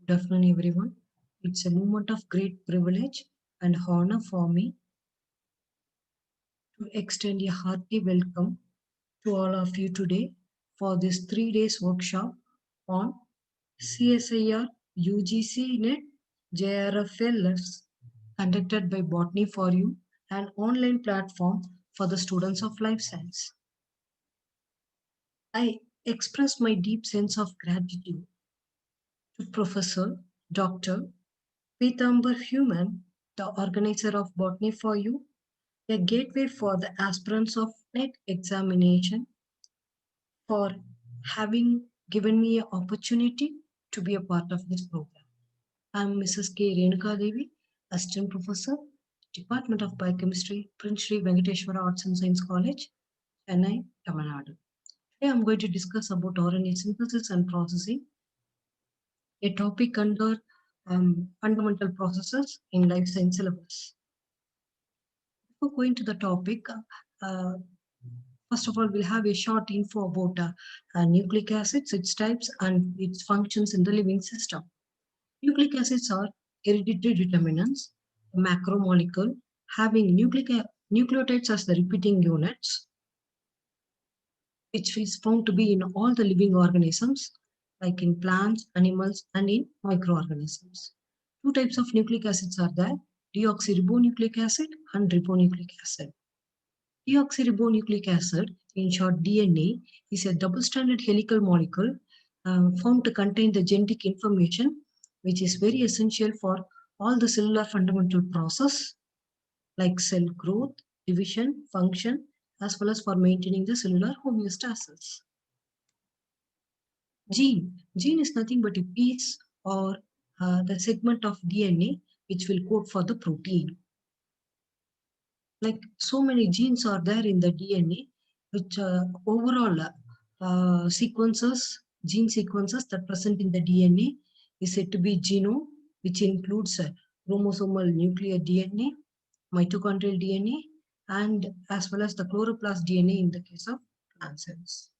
Good afternoon, everyone. It's a moment of great privilege and honor for me to extend a hearty welcome to all of you today for this 3 days workshop on CSIR UGC NET JRFLs conducted by Botany for You, an online platform for the students of life science. I express my deep sense of gratitude to Professor Dr. Pitambar Human, the organizer of Botany for You, a gateway for the aspirants of NET examination, for having given me an opportunity to be a part of this program. I'm Mrs. K. Renuka Devi, Assistant Professor, Department of Biochemistry, Prince Shri Venkateshwara Arts and Science College, Chennai, Tamil Nadu. Today I'm going to discuss about RNA synthesis and processing, a topic under fundamental processes in life science syllabus. Before going to the topic, uh, first of all, we'll have a short info about nucleic acids, its types, and its functions in the living system. Nucleic acids are hereditary determinants, a macromolecule having nucleotides as the repeating units, which is found to be in all the living organisms, like in plants, animals, and in microorganisms. Two types of nucleic acids are there: deoxyribonucleic acid and ribonucleic acid. Deoxyribonucleic acid, in short DNA, is a double-stranded helical molecule found to contain the genetic information, which is very essential for all the cellular fundamental process like cell growth, division, function, as well as for maintaining the cellular homeostasis. Gene is nothing but a piece or the segment of DNA which will code for the protein. Like so many genes are there in the DNA, which overall gene sequences that present in the DNA is said to be genome, which includes chromosomal nuclear DNA, mitochondrial DNA, and as well as the chloroplast DNA in the case of plant cells.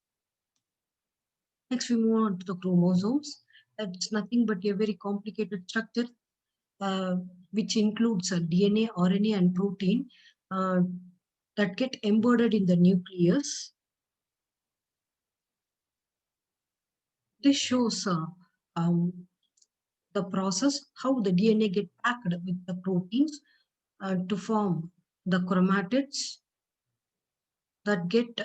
Next, we move on to the chromosomes. That's nothing but a very complicated structure which includes DNA, RNA, and protein that get embedded in the nucleus. This shows the process how the DNA get packed with the proteins to form the chromatids that get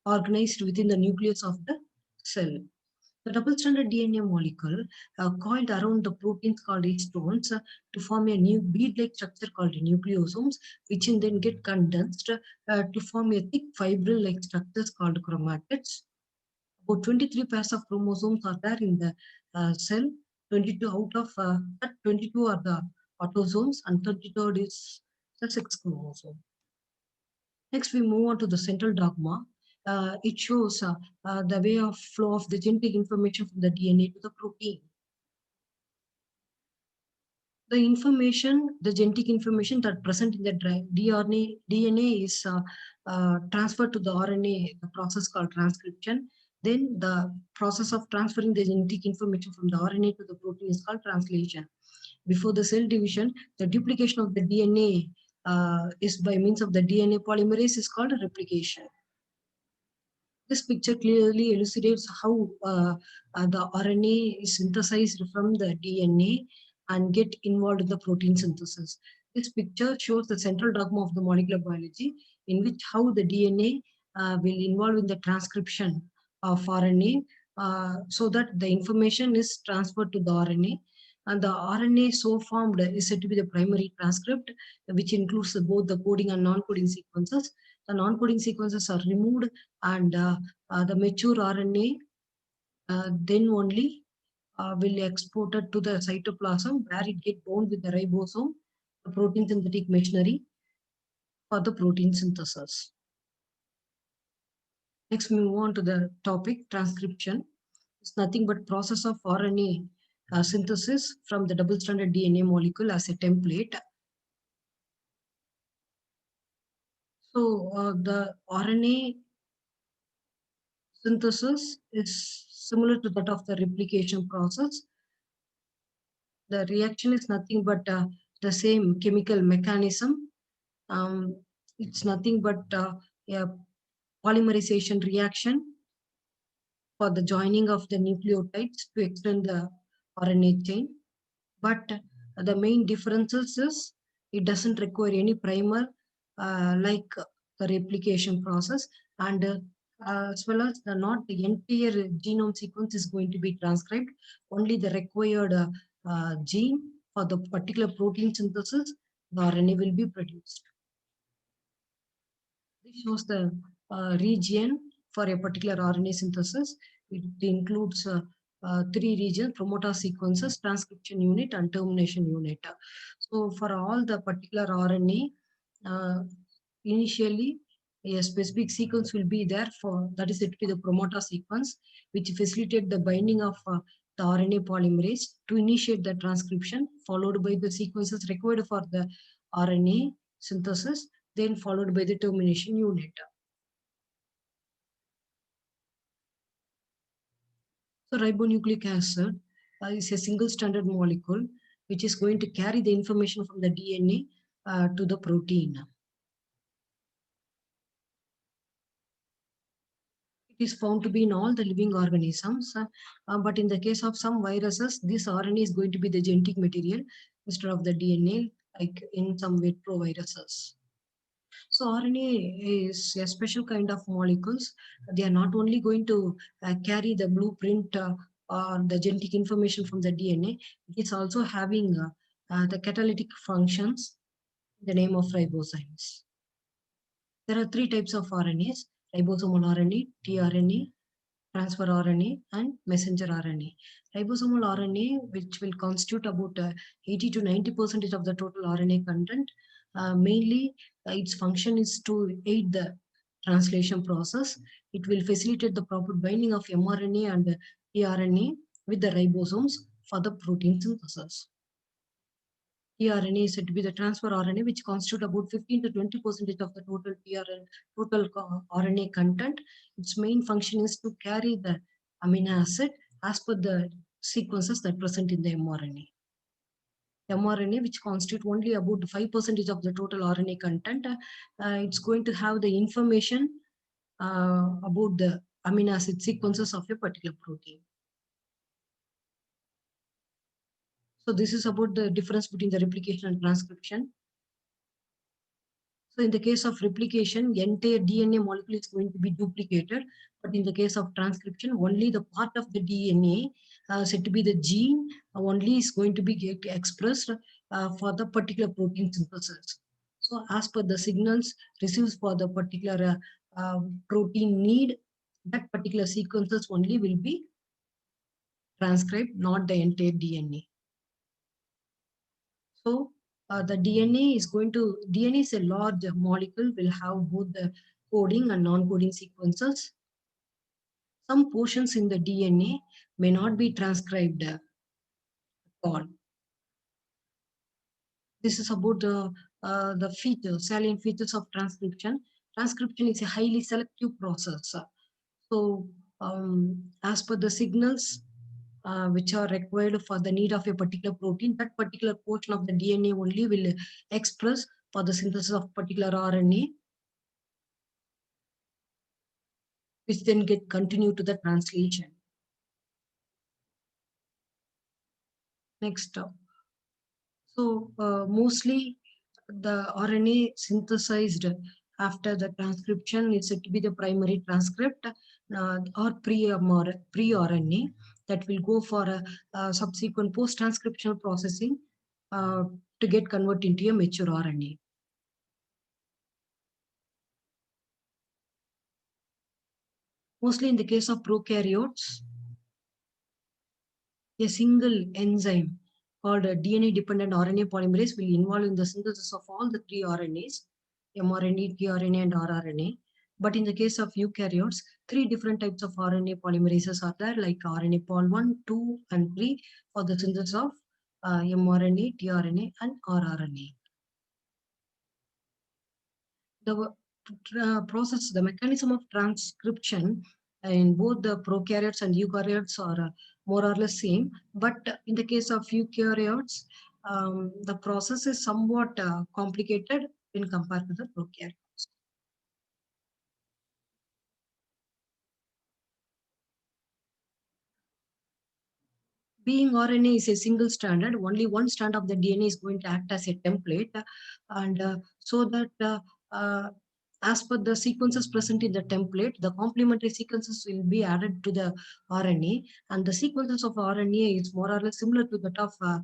organized within the nucleus of the cell. The double-stranded DNA molecule coiled around the proteins called histones to form a new bead-like structure called nucleosomes, which then get condensed to form a thick fibril-like structures called chromatids. About 23 pairs of chromosomes are there in the cell. 22 out of that 22 are the autosomes, and 33rd is the sex chromosome. Next, we move on to the central dogma. It shows the way of flow of the genetic information from the DNA to the protein. The genetic information that present in the DNA is transferred to the RNA, the process called transcription. Then the process of transferring the genetic information from the RNA to the protein is called translation. Before the cell division, the duplication of the DNA is by means of the DNA polymerase is called replication. This picture clearly elucidates how the RNA is synthesized from the DNA and get involved in the protein synthesis. This picture shows the central dogma of the molecular biology, in which how the DNA will involve in the transcription of RNA so that the information is transferred to the RNA. And the RNA so formed is said to be the primary transcript, which includes both the coding and non-coding sequences. The non-coding sequences are removed, and the mature RNA then only will export it to the cytoplasm, where it gets bound with the ribosome, the protein synthetic machinery for the protein synthesis. Next, we move on to the topic transcription. It's nothing but process of RNA synthesis from the double-stranded DNA molecule as a template. So the RNA synthesis is similar to that of the replication process. The reaction is nothing but the same chemical mechanism. It's nothing but a polymerization reaction for the joining of the nucleotides to extend the RNA chain. But the main differences is it doesn't require any primer like the replication process, and as well as not the entire genome sequence is going to be transcribed, only the required gene for the particular protein synthesis, the RNA will be produced. This shows the region for a particular RNA synthesis. It includes three regions: promoter sequences, transcription unit, and termination unit. So for all the particular RNA, initially a specific sequence will be there for, that is it to be the promoter sequence, which facilitate the binding of the RNA polymerase to initiate the transcription, followed by the sequences required for the RNA synthesis, then followed by the termination unit. So ribonucleic acid is a single stranded molecule which is going to carry the information from the DNA to the protein. It is found to be in all the living organisms, but in the case of some viruses, this RNA is going to be the genetic material instead of the DNA, like in some retroviruses. So RNA is a special kind of molecules. They are not only going to carry the blueprint or the genetic information from the DNA, it's also having the catalytic functions, the name of ribozymes. There are three types of RNAs: ribosomal RNA, tRNA, transfer RNA, and messenger RNA. Ribosomal RNA, which will constitute about 80 to 90% of the total RNA content, mainly its function is to aid the translation process. It will facilitate the proper binding of mRNA and tRNA with the ribosomes for the protein synthesis. tRNA is said to be the transfer RNA, which constitute about 15 to 20% of the total RNA content. Its main function is to carry the amino acid as per the sequences that present in the mRNA. mRNA, which constitute only about 5% of the total RNA content, it's going to have the information about the amino acid sequences of a particular protein. So this is about the difference between the replication and transcription. So in the case of replication, the entire DNA molecule is going to be duplicated. But in the case of transcription, only the part of the DNA said to be the gene only is going to be get expressed for the particular protein synthesis. So as per the signals received for the particular protein need, that particular sequences only will be transcribed, not the entire DNA. So the DNA is a large molecule, will have both the coding and non-coding sequences. Some portions in the DNA may not be transcribed at all. This is about the features, salient features of transcription. Transcription is a highly selective process. So as per the signals which are required for the need of a particular protein, that particular portion of the DNA only will express for the synthesis of particular RNA, which then get continued to the translation. Next. So mostly the RNA synthesized after the transcription is said to be the primary transcript or pre-RNA that will go for a subsequent post-transcriptional processing to get converted into a mature RNA. Mostly in the case of prokaryotes, a single enzyme called a DNA-dependent RNA polymerase will involve in the synthesis of all the three RNAs, mRNA, tRNA, and rRNA. But in the case of eukaryotes, three different types of RNA polymerases are there, like RNA pol 1, 2, and 3 for the synthesis of mRNA, tRNA, and rRNA. The process, the mechanism of transcription in both the prokaryotes and eukaryotes are more or less same. But in the case of eukaryotes, the process is somewhat complicated in compared to the prokaryotes. Being RNA is a single stranded, only one strand of the DNA is going to act as a template. And so that as per the sequences present in the template, the complementary sequences will be added to the RNA. And the sequences of RNA is more or less similar to that of a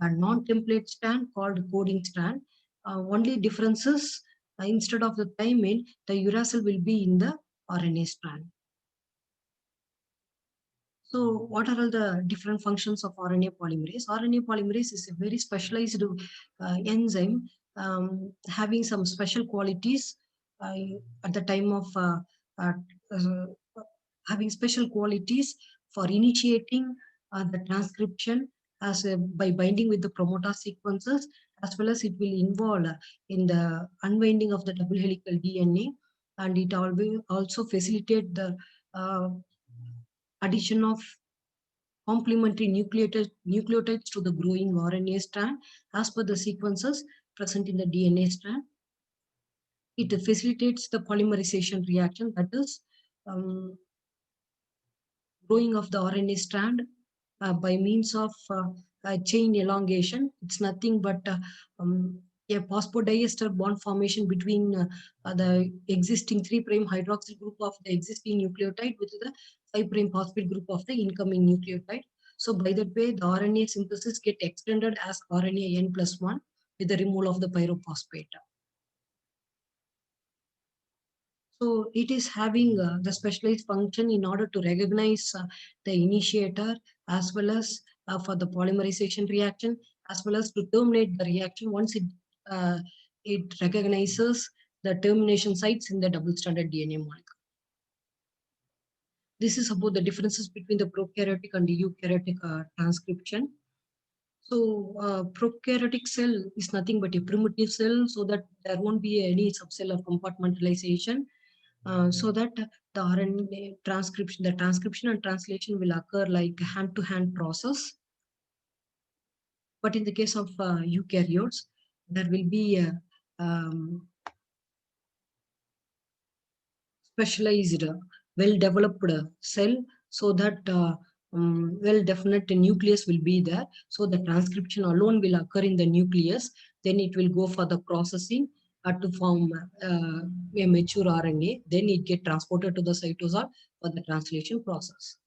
non-template strand called coding strand. Only differences, instead of the thymine, the uracil will be in the RNA strand. So what are all the different functions of RNA polymerase? RNA polymerase is a very specialized enzyme having some special qualities uh, at the time of uh, uh, having special qualities for initiating the transcription by binding with the promoter sequences, as well as it will involve in the unwinding of the double helical DNA, and it also facilitate the uh, addition of complementary nucleotides to the growing RNA strand as per the sequences present in the DNA strand. It facilitates the polymerization reaction, that is, growing of the RNA strand by means of chain elongation. It's nothing but a phosphodiester bond formation between the existing 3' hydroxyl group of the existing nucleotide with the 5' phosphate group of the incoming nucleotide. So by that way, the RNA synthesis get extended as RNA N+1 with the removal of the pyrophosphate. So it is having the specialized function in order to recognize the initiator, as well as for the polymerization reaction, as well as to terminate the reaction once it recognizes the termination sites in the double-stranded DNA molecule. This is about the differences between the prokaryotic and the eukaryotic transcription. So prokaryotic cell is nothing but a primitive cell, so that there won't be any subcellular compartmentalization. So that the RNA transcription, the transcription and translation will occur like hand-to-hand process. But in the case of eukaryotes, there will be a specialized, well-developed cell, so that well-definite nucleus will be there. So the transcription alone will occur in the nucleus. Then it will go for the processing to form a mature RNA. Then it get transported to the cytosol for the translation process.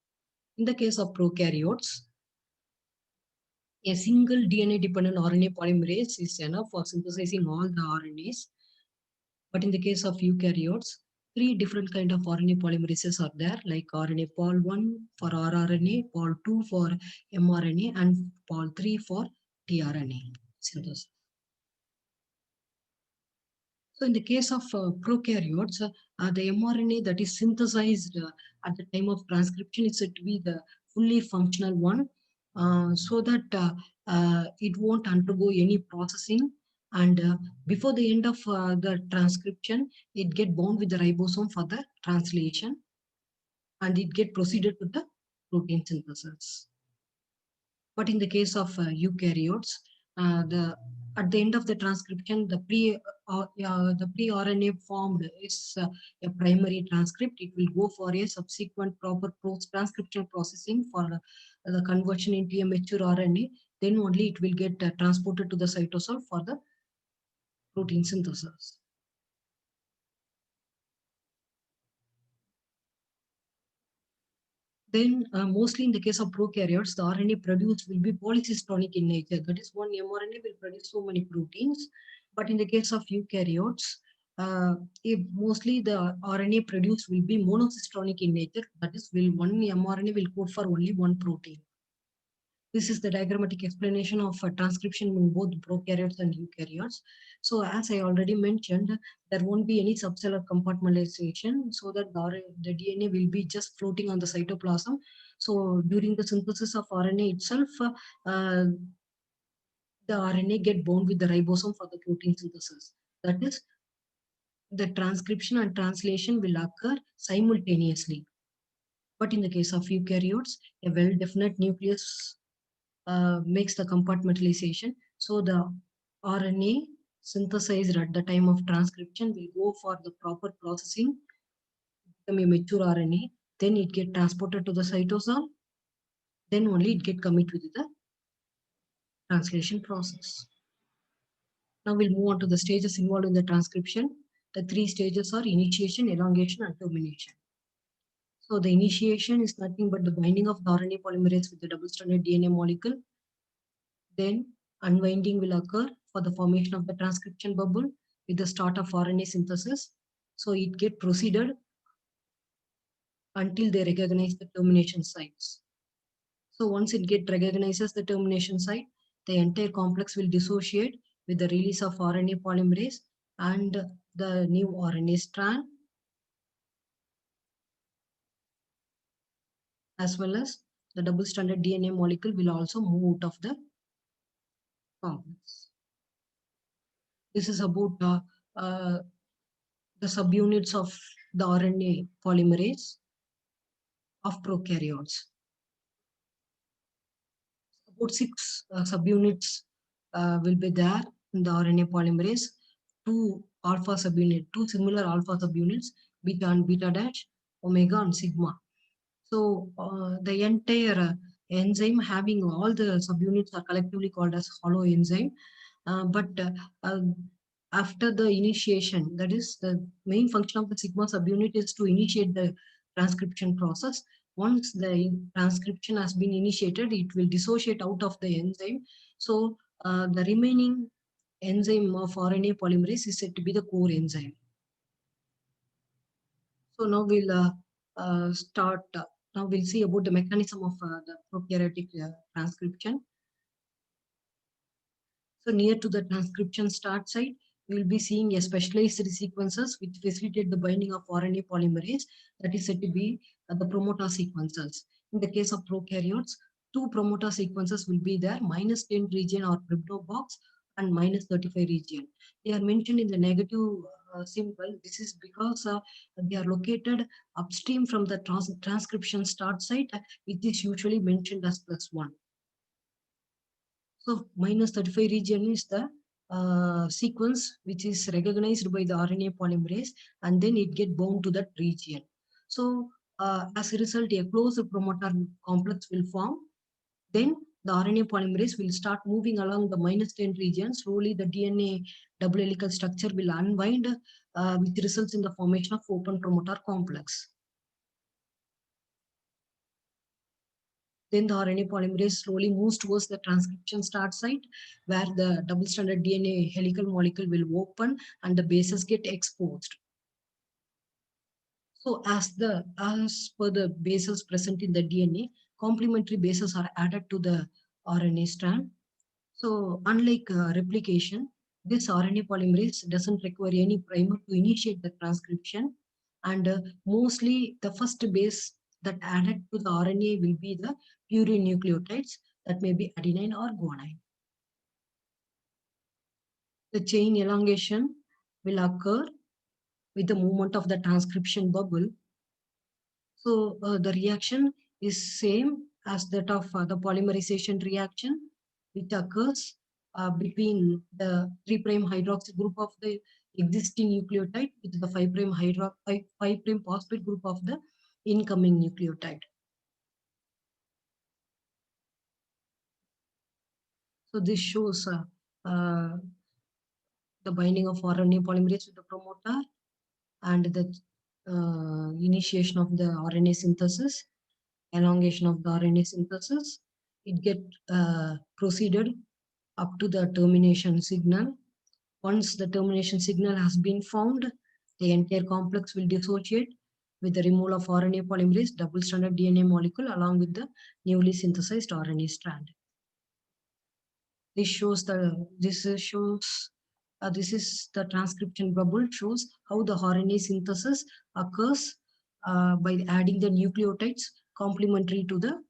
In the case of prokaryotes, a single DNA-dependent RNA polymerase is enough for synthesizing all the RNAs. But in the case of eukaryotes, three different kind of RNA polymerases are there, like RNA pol1 for rRNA, pol2 for mRNA, and pol3 for tRNA synthesis. So in the case of prokaryotes, the mRNA that is synthesized at the time of transcription is said to be the fully functional one, so that it won't undergo any processing. And before the end of the transcription, it get bound with the ribosome for the translation, and it get proceeded to the protein synthesis. But in the case of eukaryotes, at the end of the transcription, the pre-RNA formed is a primary transcript. It will go for a subsequent proper post-transcriptional processing for the conversion into a mature RNA. Then only it will get transported to the cytosol for the protein synthesis. Then mostly in the case of prokaryotes, the RNA produced will be polycystonic in nature. That is, one mRNA will produce so many proteins. But in the case of eukaryotes, mostly the RNA produced will be monocystonic in nature. That is, one mRNA will code for only one protein. This is the diagrammatic explanation of transcription in both prokaryotes and eukaryotes. So as I already mentioned, there won't be any subcellular compartmentalization, so that the DNA will be just floating on the cytoplasm. So during the synthesis of RNA itself, the RNA get bound with the ribosome for the protein synthesis. That is, the transcription and translation will occur simultaneously. But in the case of eukaryotes, a well-definite nucleus makes the compartmentalization. So the RNA synthesized at the time of transcription will go for the proper processing, become a mature RNA, then it get transported to the cytosol, then only it get commit with the translation process. Now we'll move on to the stages involved in the transcription. The three stages are initiation, elongation, and termination. So the initiation is nothing but the binding of the RNA polymerase with the double-stranded DNA molecule. Then unwinding will occur for the formation of the transcription bubble with the start of RNA synthesis. So it get proceeded until they recognize the termination sites. So once it get recognizes the termination site, the entire complex will dissociate with the release of RNA polymerase and the new RNA strand, as well as the double-stranded DNA molecule will also move out of the complex. This is about the subunits of the RNA polymerase of prokaryotes. About six subunits will be there in the RNA polymerase. Two similar alpha subunits, beta and beta dash, omega and sigma. So the entire enzyme having all the subunits are collectively called as holoenzyme. But after the initiation, that is the main function of the sigma subunit is to initiate the transcription process. Once the transcription has been initiated, it will dissociate out of the enzyme. So the remaining enzyme of RNA polymerase is said to be the core enzyme. So now we'll start. Now we'll see about the mechanism of the prokaryotic transcription. So near to the transcription start site, we will be seeing a specialized sequences which facilitate the binding of RNA polymerase, that is said to be the promoter sequences. In the case of prokaryotes, two promoter sequences will be there, -10 region or Bribnov box and -35 region. They are mentioned in the negative symbol. This is because they are located upstream from the transcription start site, which is usually mentioned as +1. So -35 region is the sequence which is recognized by the RNA polymerase, and then it get bound to that region. So as a result, a closed promoter complex will form. Then the RNA polymerase will start moving along the -10 region. Slowly the DNA double helical structure will unwind, which results in the formation of open promoter complex. Then the RNA polymerase slowly moves towards the transcription start site, where the double-stranded DNA helical molecule will open and the bases get exposed. So as per the bases present in the DNA, complementary bases are added to the RNA strand. So unlike replication, this RNA polymerase doesn't require any primer to initiate the transcription. And mostly the first base that added to the RNA will be the purine nucleotides, that may be adenine or guanine. The chain elongation will occur with the movement of the transcription bubble. So the reaction is same as that of the polymerization reaction, which occurs between the 3' hydroxy group of the existing nucleotide with the 5' phosphate group of the incoming nucleotide. So this shows the binding of RNA polymerase with the promoter and the initiation of the RNA synthesis, elongation of the RNA synthesis. It get proceeded up to the termination signal. Once the termination signal has been found, the entire complex will dissociate with the removal of RNA polymerase double-stranded DNA molecule along with the newly synthesized RNA strand. This shows this is the transcription bubble, shows how the RNA synthesis occurs by adding the nucleotides complementary to the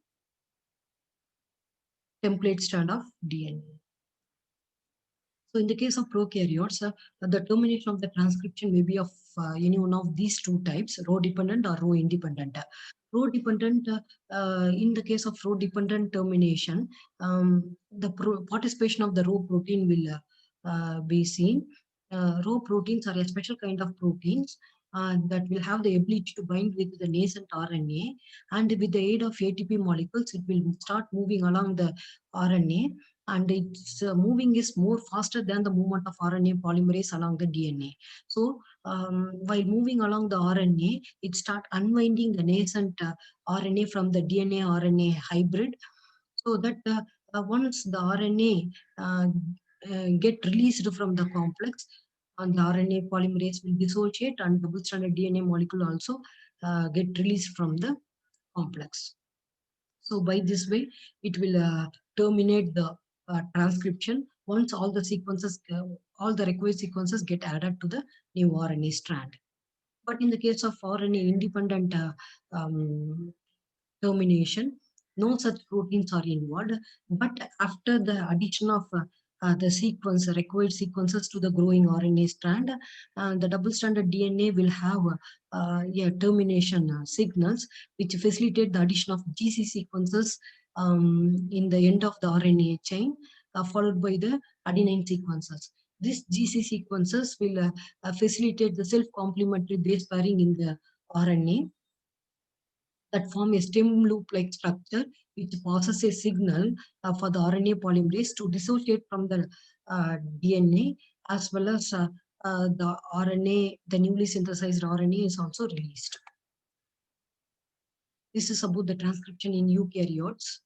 template strand of DNA. So in the case of prokaryotes, the termination of the transcription may be of any one of these two types, row dependent or row independent. Row-dependent, in the case of row-dependent termination, the participation of the row protein will be seen. Row proteins are a special kind of proteins that will have the ability to bind with the nascent RNA, and with the aid of ATP molecules, it will start moving along the RNA, and its moving is more faster than the movement of RNA polymerase along the DNA. So while moving along the RNA, it start unwinding the nascent RNA from the DNA RNA hybrid, so that once the RNA get released from the complex, and the RNA polymerase will dissociate, and double-stranded DNA molecule also get released from the complex. So by this way, it will terminate the transcription once all the sequences, all the required sequences get added to the new RNA strand. But in the case of RNA independent termination, no such proteins are involved. But after the addition of the sequence, required sequences to the growing RNA strand, the double-stranded DNA will have termination signals which facilitate the addition of GC sequences in the end of the RNA chain, followed by the adenine sequences. These GC sequences will facilitate the self-complementary base pairing in the RNA that form a stem loop-like structure which passes a signal for the RNA polymerase to dissociate from the DNA, as well as the RNA, the newly synthesized RNA is also released. This is about the transcription in eukaryotes.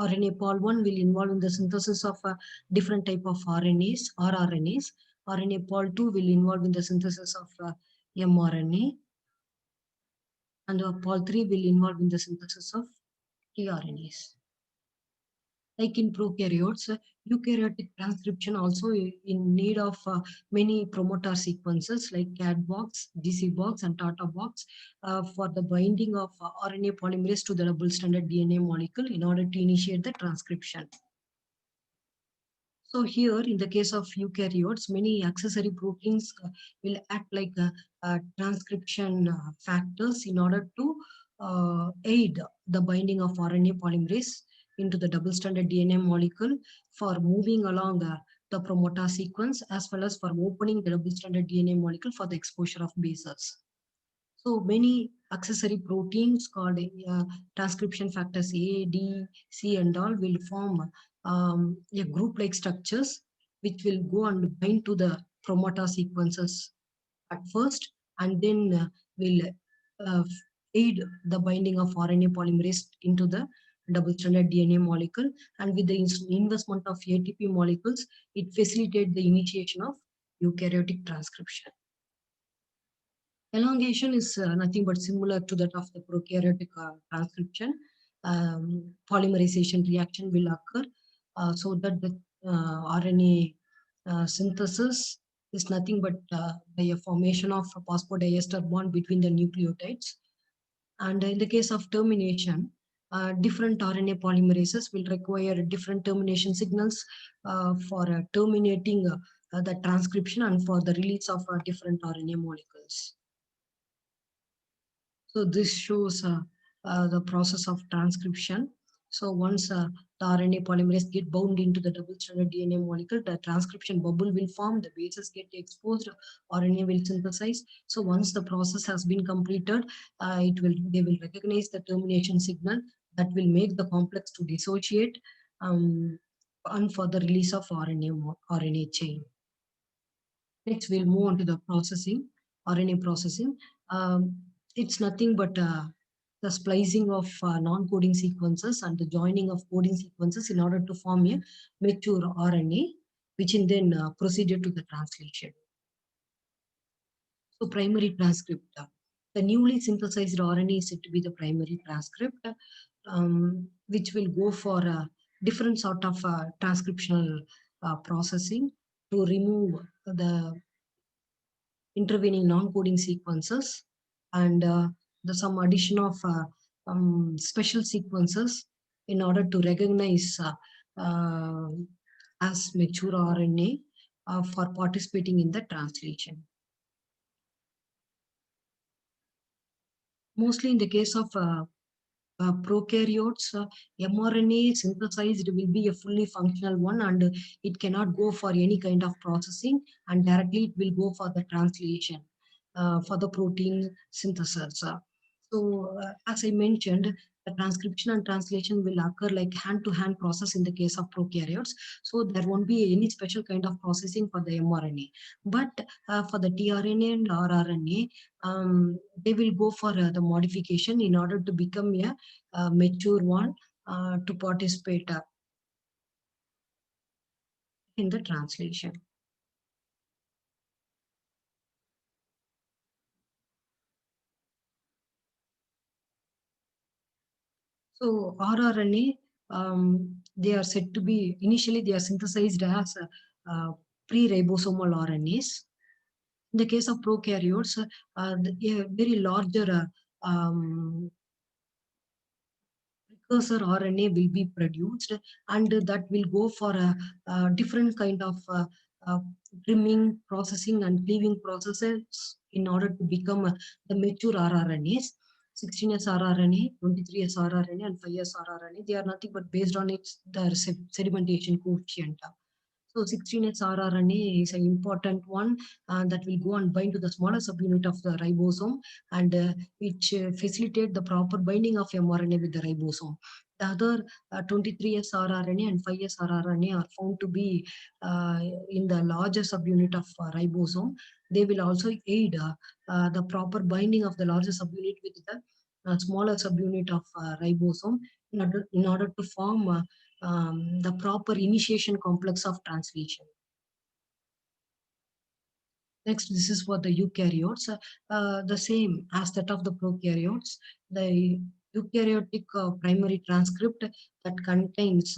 RNA pol1 will involve in the synthesis of different type of RNAs or RNAs. RNA pol2 will involve in the synthesis of mRNA. And pol3 will involve in the synthesis of tRNAs. Like in prokaryotes, eukaryotic transcription also in need of many promoter sequences like CAD box, GC box, and Tata box for the binding of RNA polymerase to the double-stranded DNA molecule in order to initiate the transcription. So here, in the case of eukaryotes, many accessory proteins will act like transcription factors in order to aid the binding of RNA polymerase into the double-stranded DNA molecule for moving along the promoter sequence, as well as for opening the double-stranded DNA molecule for the exposure of bases. So many accessory proteins called transcription factors A, D, C, and all will form a group-like structures which will go and bind to the promoter sequences at first, and then will aid the binding of RNA polymerase into the double-stranded DNA molecule. And with the investment of ATP molecules, it facilitates the initiation of eukaryotic transcription. Elongation is nothing but similar to that of the prokaryotic transcription. Polymerization reaction will occur so that the RNA synthesis is nothing but by a formation of a phosphodiester bond between the nucleotides. And in the case of termination, different RNA polymerases will require different termination signals for terminating the transcription and for the release of different RNA molecules. So this shows the process of transcription. So once the RNA polymerase get bound into the double-stranded DNA molecule, the transcription bubble will form, the bases get exposed, RNA will synthesize. So once the process has been completed, they will recognize the termination signal that will make the complex to dissociate and for the release of RNA chain. Next, we'll move on to the processing, RNA processing. It's nothing but the splicing of non-coding sequences and the joining of coding sequences in order to form a mature RNA, which is then proceeded to the translation. So primary transcript. The newly synthesized RNA is said to be the primary transcript, which will go for different sort of transcriptional processing to remove the intervening non-coding sequences and some addition of special sequences in order to recognize as mature RNA for participating in the translation. Mostly in the case of prokaryotes, mRNA synthesized will be a fully functional one, and it cannot go for any kind of processing, and directly it will go for the translation for the protein synthesis. As I mentioned, the transcription and translation will occur like hand-to-hand process in the case of prokaryotes. So there won't be any special kind of processing for the mRNA. But for the tRNA and rRNA, they will go for the modification in order to become a mature one to participate in the translation. So rRNA, they are said to be, initially they are synthesized as pre-ribosomal RNAs. In the case of prokaryotes, a very larger precursor RNA will be produced, and that will go for a different kind of uh, trimming, processing, and cleaving processes in order to become the mature rRNAs. 16S rRNA, 23S rRNA, and 5S rRNA. They are nothing but based on its the sedimentation coefficient. So 16S rRNA is an important one that will go and bind to the smaller subunit of the ribosome, and which facilitate the proper binding of mRNA with the ribosome. The other 23S rRNA and 5S rRNA are found to be in the larger subunit of ribosome. They will also aid the proper binding of the larger subunit with the smaller subunit of ribosome in order to form the proper initiation complex of translation. Next, this is for the eukaryotes. The same as that of the prokaryotes. The eukaryotic primary transcript that contains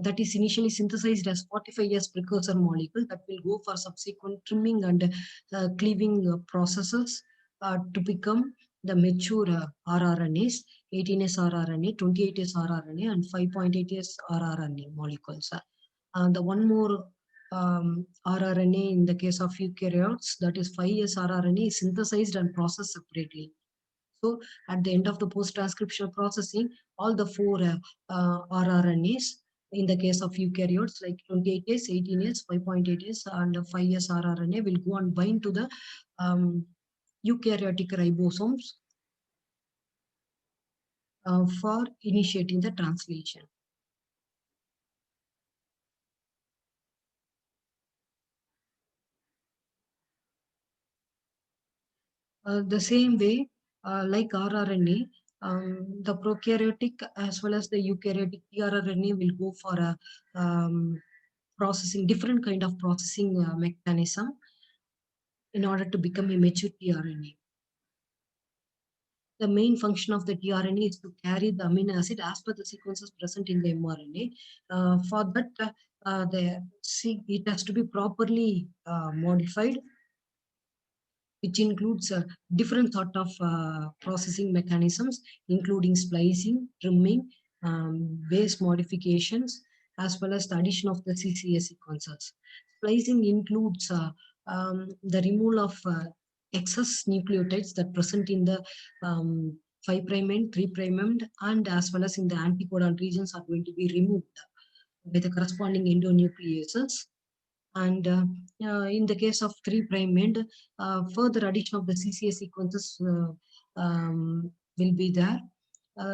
that is initially synthesized as 45S precursor molecule that will go for subsequent trimming and cleaving processes to become the mature rRNAs, 18S rRNA, 28S rRNA, and 5.8S rRNA molecules. The one more rRNA in the case of eukaryotes, that is 5S rRNA, is synthesized and processed separately. So at the end of the post-transcriptional processing, all the four rRNAs in the case of eukaryotes like 28S, 18S, 5.8S, and 5S rRNA will go and bind to the eukaryotic ribosomes for initiating the translation. The same way, like rRNA, the prokaryotic as well as the eukaryotic tRNA will go for a processing, different kind of processing mechanism in order to become a mature tRNA. The main function of the tRNA is to carry the amino acid as per the sequences present in the mRNA. For that, it has to be properly modified, which includes different sort of processing mechanisms, including splicing, trimming, base modifications, as well as the addition of the CCA sequences. Splicing includes the removal of excess nucleotides that present in the 5' end, 3' end, and as well as in the anticodon regions are going to be removed by the corresponding endonucleases. And in the case of 3' end, further addition of the CCA sequences will be there.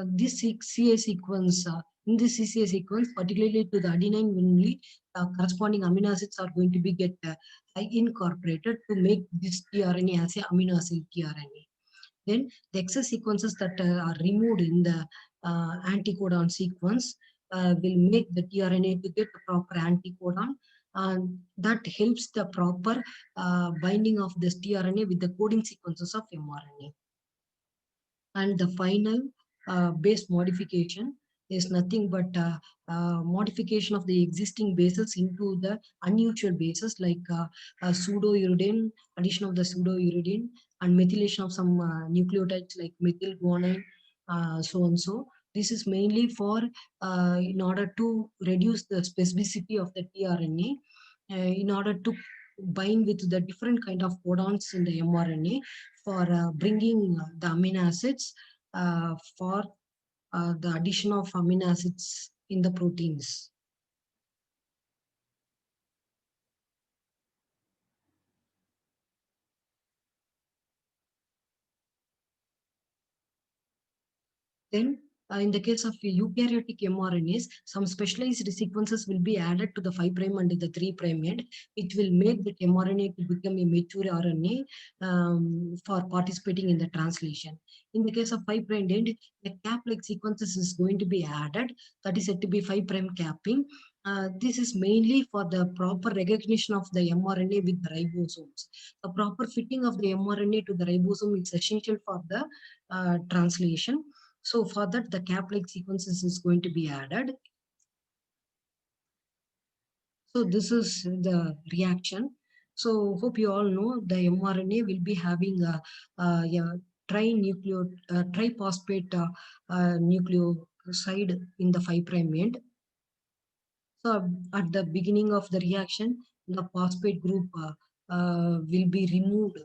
This CA sequence, in this CCA sequence, particularly to the adenine only, corresponding amino acids are going to be get incorporated to make this tRNA as a amino acid tRNA. Then the excess sequences that are removed in the anticodon sequence will make the tRNA to get the proper anticodon, and that helps the proper binding of this tRNA with the coding sequences of mRNA. And the final base modification is nothing but modification of the existing bases into the unusual bases like pseudouridine, addition of the pseudouridine, and methylation of some nucleotides like methyl guanine, so and so. This is mainly for in order to reduce the specificity of the tRNA, in order to bind with the different kind of codons in the mRNA for bringing the amino acids for the addition of amino acids in the proteins. Then, in the case of eukaryotic mRNAs, some specialized sequences will be added to the 5' and the 3' end, which will make the mRNA to become a mature RNA for participating in the translation. In the case of 5' end, the cap-like sequences is going to be added. That is said to be 5' capping. This is mainly for the proper recognition of the mRNA with the ribosomes. The proper fitting of the mRNA to the ribosome is essential for the translation. So for that, the cap-like sequences is going to be added. So this is the reaction. So hope you all know the mRNA will be having a triphosphate nucleoside in the 5' end. So at the beginning of the reaction, the phosphate group will be removed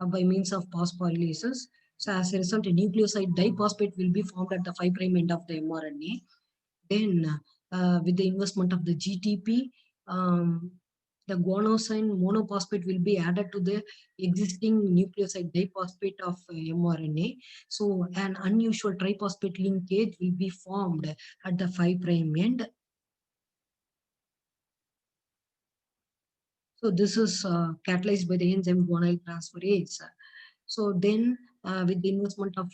by means of phosphorylases. So as a result, a nucleoside diphosphate will be formed at the 5' end of the mRNA. Then, with the investment of the GTP, the guanosine monophosphate will be added to the existing nucleoside diphosphate of mRNA. So, an unusual triphosphate linkage will be formed at the 5' end. So, this is catalyzed by the enzyme guanyl transferase. So then, with the investment of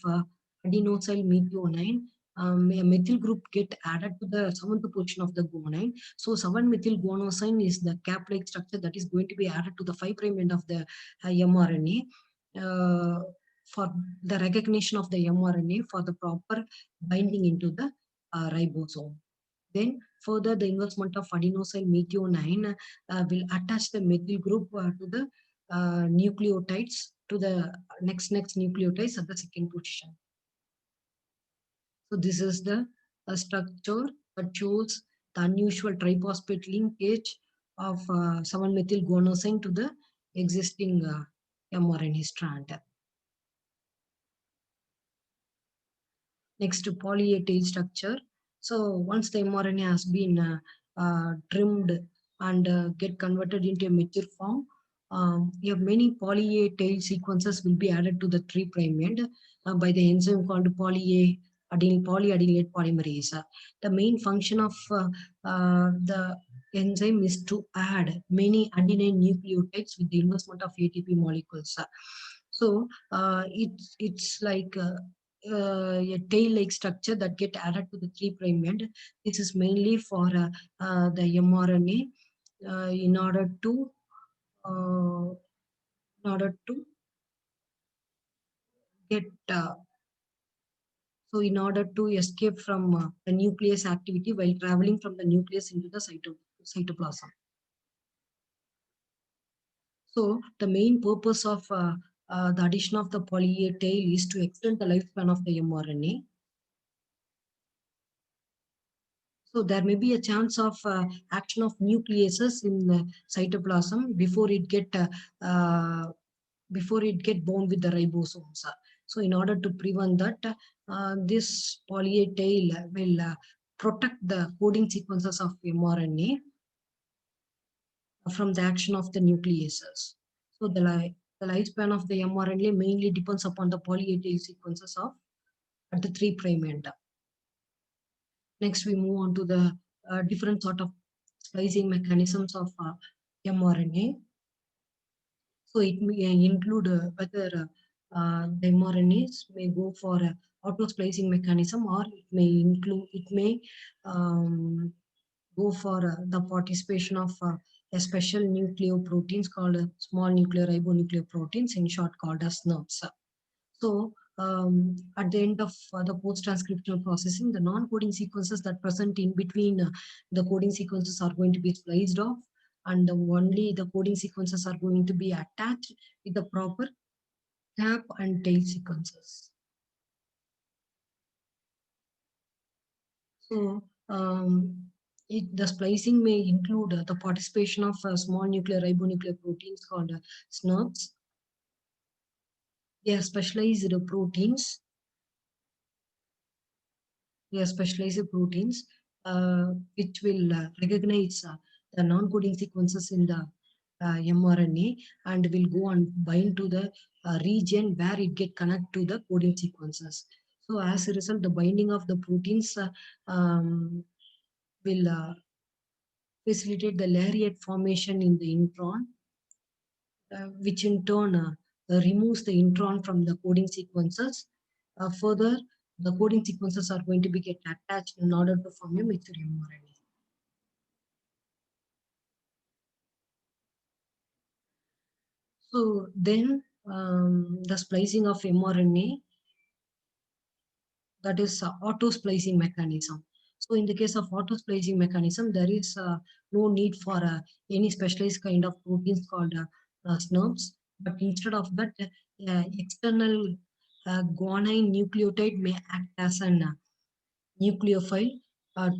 adenosyl methionine, a methyl group get added to the seventh position of the guanine. So 7-methyl guanosine is the cap-like structure that is going to be added to the 5' end of the mRNA for the recognition of the mRNA for the proper binding into the ribosome. Then further, the investment of adenosyl methionine will attach the methyl group to the nucleotides to the next nucleotides at the second position. So this is the structure that shows the unusual triphosphate linkage of 7-methyl guanosine to the existing mRNA strand. Next, poly A tail structure. So once the mRNA has been trimmed and get converted into a mature form, you have many poly A tail sequences will be added to the 3' end by the enzyme called poly polyadenylate polymerase. The main function of the enzyme is to add many adenine nucleotides with the investment of ATP molecules. So it's like a tail-like structure that get added to the 3' end. This is mainly for the mRNA in order to get so in order to escape from the nucleus activity while traveling from the nucleus into the cytoplasm. So the main purpose of the addition of the poly A tail is to extend the lifespan of the mRNA. So there may be a chance of action of nucleases in the cytoplasm before it get bound with the ribosomes. So in order to prevent that, this poly A tail will protect the coding sequences of mRNA from the action of the nucleases. So the lifespan of the mRNA mainly depends upon the poly A tail sequences of at the 3' end. Next, we move on to the different sort of splicing mechanisms of mRNA. So it may include whether the mRNAs may go for auto splicing mechanism, or it may go for the participation of a special nucleoproteins called small nuclear ribonucleoproteins, in short called as NURBS. So at the end of the post-transcriptional processing, the non-coding sequences that present in between the coding sequences are going to be spliced off, and only the coding sequences are going to be attached with the proper cap and tail sequences. So The splicing may include the participation of small nuclear ribonuclear proteins called SNRPs. They are specialized proteins. They are specialized proteins which will recognize the non-coding sequences in the mRNA and will go and bind to the region where it get connect to the coding sequences. So as a result, the binding of the proteins will facilitate the lariat formation in the intron, which in turn removes the intron from the coding sequences. Further, the coding sequences are going to be get attached in order to form a mature mRNA. So then the splicing of mRNA, that is auto splicing mechanism. So in the case of auto splicing mechanism, there is no need for any specialized kind of proteins called SNRPs, but instead of that, external guanine nucleotide may act as an nucleophile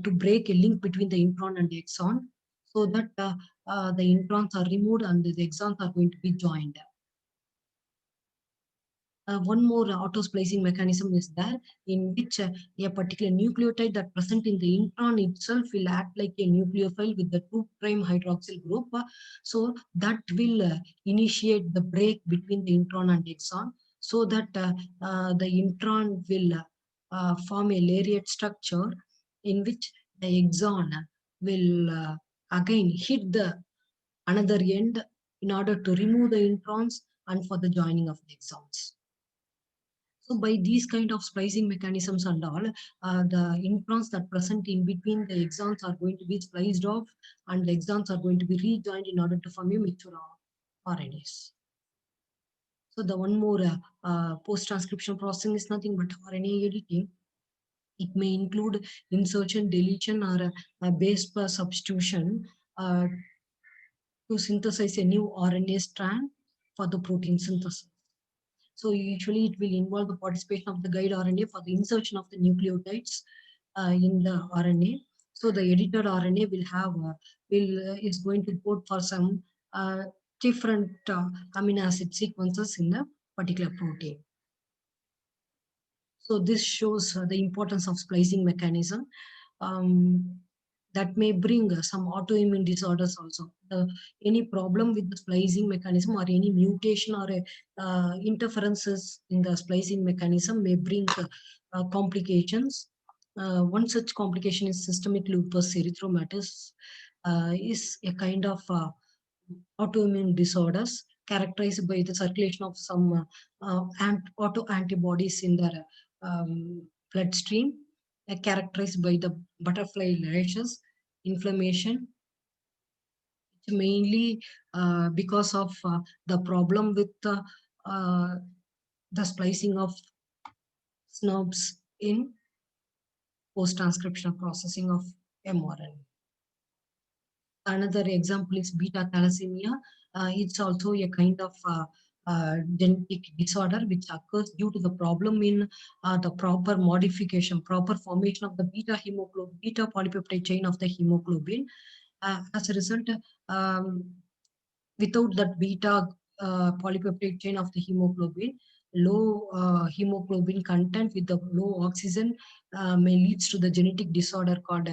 to break a link between the intron and the exon, so that the introns are removed and the exons are going to be joined. One more auto splicing mechanism is there, in which a particular nucleotide that present in the intron itself will act like a nucleophile with the 2' hydroxyl group. So that will initiate the break between the intron and exon, so that the intron will form a lariat structure in which the exon will again hit the another end in order to remove the introns and for the joining of the exons. So by these kind of splicing mechanisms and all, the introns that present in between the exons are going to be spliced off, and the exons are going to be rejoined in order to form a mature RNAs. So the one more post-transcription processing is nothing but RNA editing. It may include insertion, deletion, or a base pair substitution to synthesize a new RNA strand for the protein synthesis. So usually it will involve the participation of the guide RNA for the insertion of the nucleotides in the RNA. So the edited RNA will have is going to code for some different amino acid sequences in the particular protein. So this shows the importance of splicing mechanism. Um, that may bring some autoimmune disorders also. Any problem with the splicing mechanism or any mutation or interferences in the splicing mechanism may bring complications. One such complication is systemic lupus erythematosus, is a kind of autoimmune disorders characterized by the circulation of some autoantibodies in their bloodstream, characterized by the butterfly rashes, inflammation, mainly because of the problem with the splicing of SNRPs in post-transcriptional processing of mRNA. Another example is beta thalassemia. It's also a kind of genetic disorder which occurs due to the problem in the proper modification, proper formation of the beta polypeptide chain of the hemoglobin. As a result, um, without that beta polypeptide chain of the hemoglobin, low hemoglobin content with the low oxygen may leads to the genetic disorder called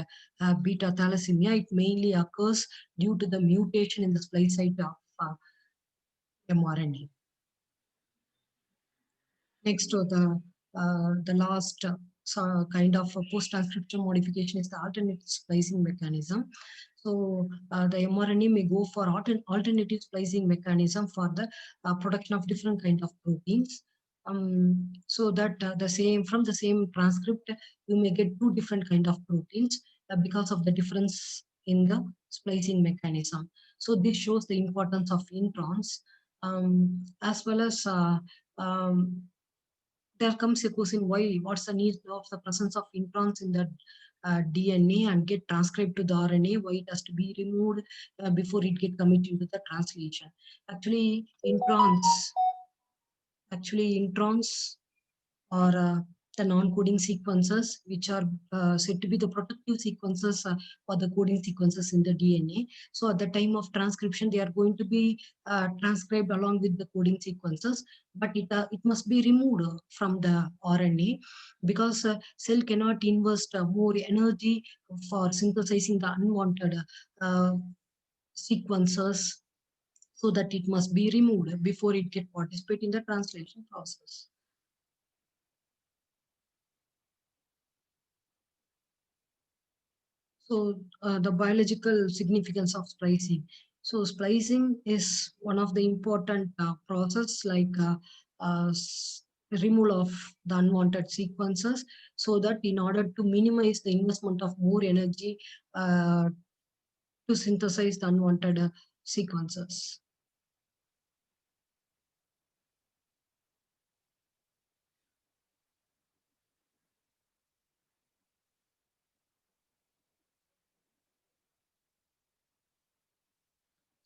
beta thalassemia. It mainly occurs due to the mutation in the splice site of mRNA. Next to the last kind of post-transcription modification is the alternate splicing mechanism. So the mRNA may go for alternative splicing mechanism for the production of different kind of proteins. So that from the same transcript, you may get two different kind of proteins because of the difference in the splicing mechanism. So this shows the importance of introns, as well as there comes a question, what's the need of the presence of introns in the DNA and get transcribed to the RNA, why it has to be removed before it get committed into the translation. Actually introns are the non-coding sequences, which are said to be the protective sequences for the coding sequences in the DNA. So at the time of transcription, they are going to be transcribed along with the coding sequences, but it must be removed from the RNA, because cell cannot invest more energy for synthesizing the unwanted uh, sequences, so that it must be removed before it can participate in the translation process. So the biological significance of splicing. So splicing is one of the important process, like removal of the unwanted sequences, so that in order to minimize the investment of more energy uh, to synthesize the unwanted sequences.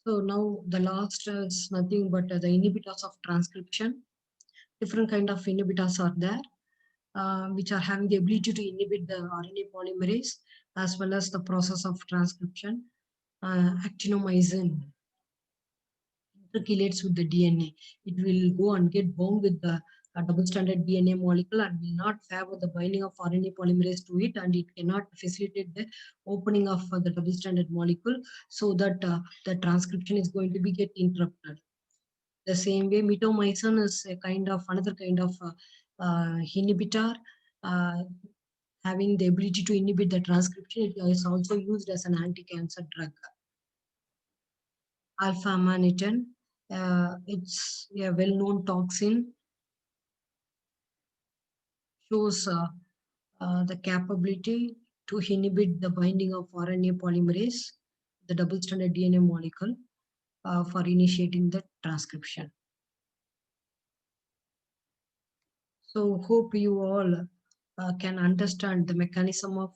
So now the last is nothing but the inhibitors of transcription. Different kind of inhibitors are there, which are having the ability to inhibit the RNA polymerase as well as the process of transcription. Actinomycin intercalates with the DNA. It will go and get bound with the double-stranded DNA molecule and will not favor the binding of RNA polymerase to it, and it cannot facilitate the opening of the double-stranded molecule, so that the transcription is going to be get interrupted. The same way, mitomycin is a kind of another kind of inhibitor, uh, having the ability to inhibit the transcription. It is also used as an anti-cancer drug. Alpha-amanitin, it's a well-known toxin, shows the capability to inhibit the binding of RNA polymerase, the double-stranded DNA molecule, for initiating the transcription. So hope you all can understand the mechanism of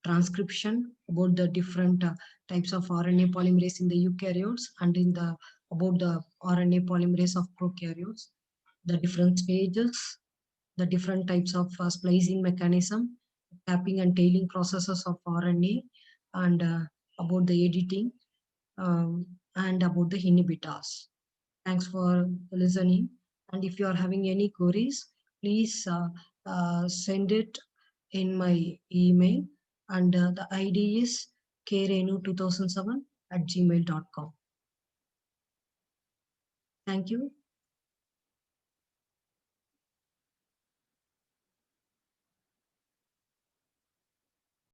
transcription, about the different types of RNA polymerase in the eukaryotes, and in the about the RNA polymerase of prokaryotes, the different stages, the different types of splicing mechanism, tapping and tailing processes of RNA, and about the editing, and about the inhibitors. Thanks for listening. And if you are having any queries, please send it in my email. And the ID is krenu2007 @gmail.com. Thank you.